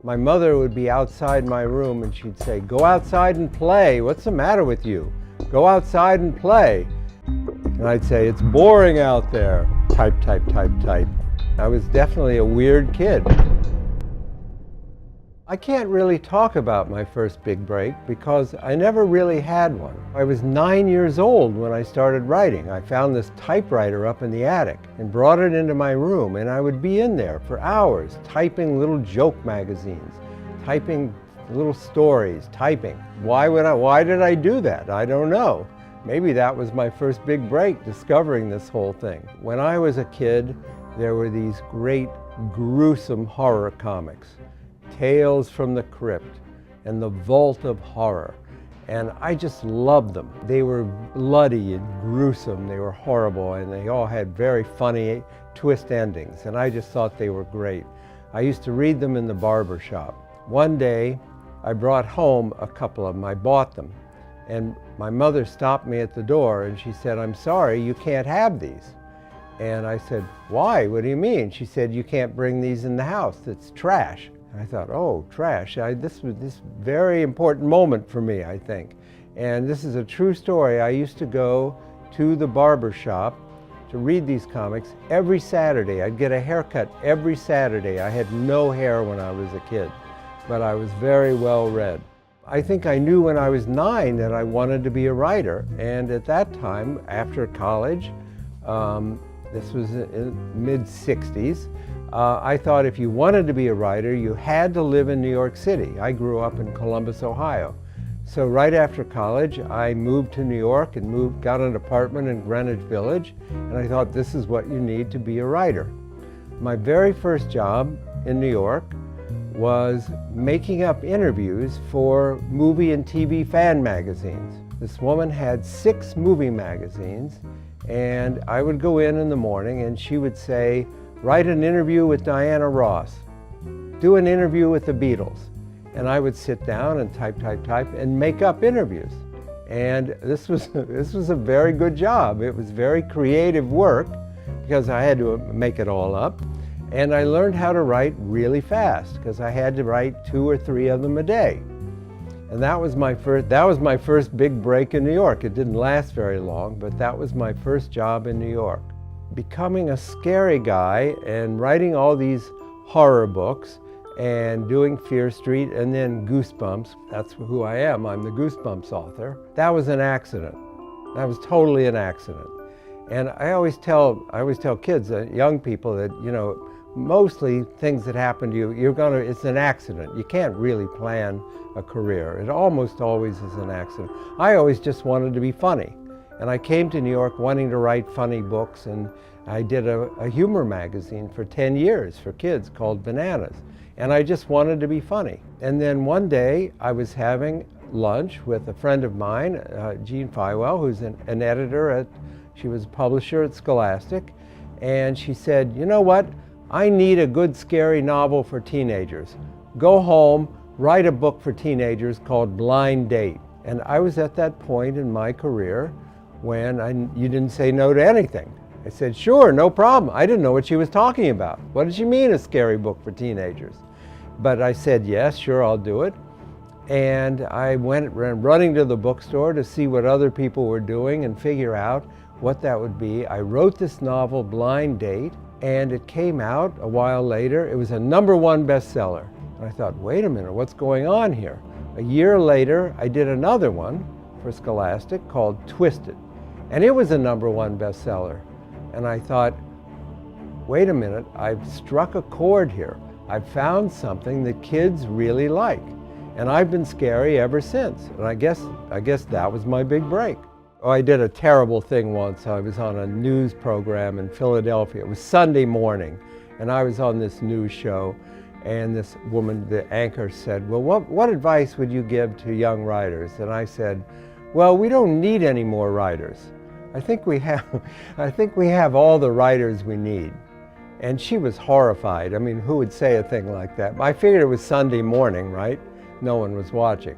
My mother would be outside my room and she'd say, "Go outside and play. What's the matter with you? Go outside and play." And I'd say, "It's boring out there." Type, type, type, type. I was definitely a weird kid. I can't really talk about my first big break because I never really had one. I was 9 years old when I started writing. I found this typewriter up in the attic and brought it into my room, and I would be in there for hours typing little joke magazines, typing little stories, typing. Why did I do that? I don't know. Maybe that was my first big break, discovering this whole thing. When I was a kid, there were these great gruesome horror comics. Tales from the Crypt and The Vault of Horror, and I just loved them. They were bloody and gruesome, they were horrible, and they all had very funny twist endings, and I just thought they were great. I used to read them in the barber shop. One day, I brought home a couple of them. I bought them, and my mother stopped me at the door and she said, "I'm sorry, you can't have these." And I said, "Why? What do you mean?" She said, "You can't bring these in the house, it's trash." I thought, oh, trash. This was this very important moment for me, I think. And this is a true story. I used to go to the barber shop to read these comics every Saturday. I'd get a haircut every Saturday. I had no hair when I was a kid, but I was very well read. I think I knew when I was 9 that I wanted to be a writer. And at that time, after college, this was in mid-60s, I thought if you wanted to be a writer, you had to live in New York City. I grew up in Columbus, Ohio. So right after college, I moved to New York and got an apartment in Greenwich Village, and I thought this is what you need to be a writer. My very first job in New York was making up interviews for movie and TV fan magazines. This woman had 6 movie magazines, and I would go in the morning and she would say, "Write an interview with Diana Ross, do an interview with the Beatles." And I would sit down and type, type, type and make up interviews. And this was a very good job. It was very creative work because I had to make it all up. And I learned how to write really fast because I had to write 2 or 3 of them a day. And that was my first big break in New York. It didn't last very long, but that was my first job in New York. Becoming a scary guy and writing all these horror books and doing Fear Street and then Goosebumps, that's who I am, I'm the Goosebumps author. That was an accident. That was totally an accident. And I always tell kids, young people, that, you know, mostly things that happen to you, it's an accident. You can't really plan a career. It almost always is an accident. I always just wanted to be funny. And I came to New York wanting to write funny books, and I did a humor magazine for 10 years for kids called Bananas. And I just wanted to be funny. And then one day I was having lunch with a friend of mine, Jean Feiwell, who's an editor she was a publisher at Scholastic. And she said, "You know what? I need a good scary novel for teenagers. Go home, write a book for teenagers called Blind Date." And I was at that point in my career when you didn't say no to anything. I said, "Sure, no problem." I didn't know what she was talking about. What did she mean, a scary book for teenagers? But I said, "Yes, sure, I'll do it." And I went running to the bookstore to see what other people were doing and figure out what that would be. I wrote this novel, Blind Date, and it came out a while later. It was a #1 bestseller. And I thought, wait a minute, what's going on here? A year later, I did another one for Scholastic called Twisted. And it was a #1 bestseller. And I thought, wait a minute, I've struck a chord here. I've found something that kids really like. And I've been scary ever since. And I guess that was my big break. Oh, I did a terrible thing once. I was on a news program in Philadelphia. It was Sunday morning, and I was on this news show, and this woman, the anchor, said, "Well, what advice would you give to young writers?" And I said, "Well, we don't need any more writers. I think we have all the writers we need." And she was horrified. I mean, who would say a thing like that? I figured it was Sunday morning, right? No one was watching.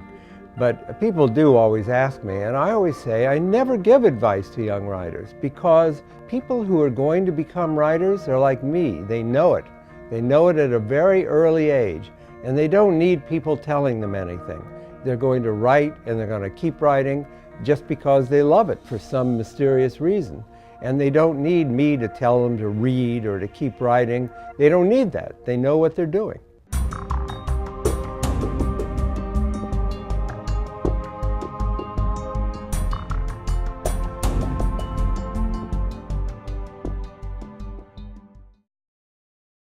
But people do always ask me, and I always say I never give advice to young writers, because people who are going to become writers are like me. They know it. They know it at a very early age. And they don't need people telling them anything. They're going to write, and they're going to keep writing just because they love it for some mysterious reason. And they don't need me to tell them to read or to keep writing. They don't need that. They know what they're doing.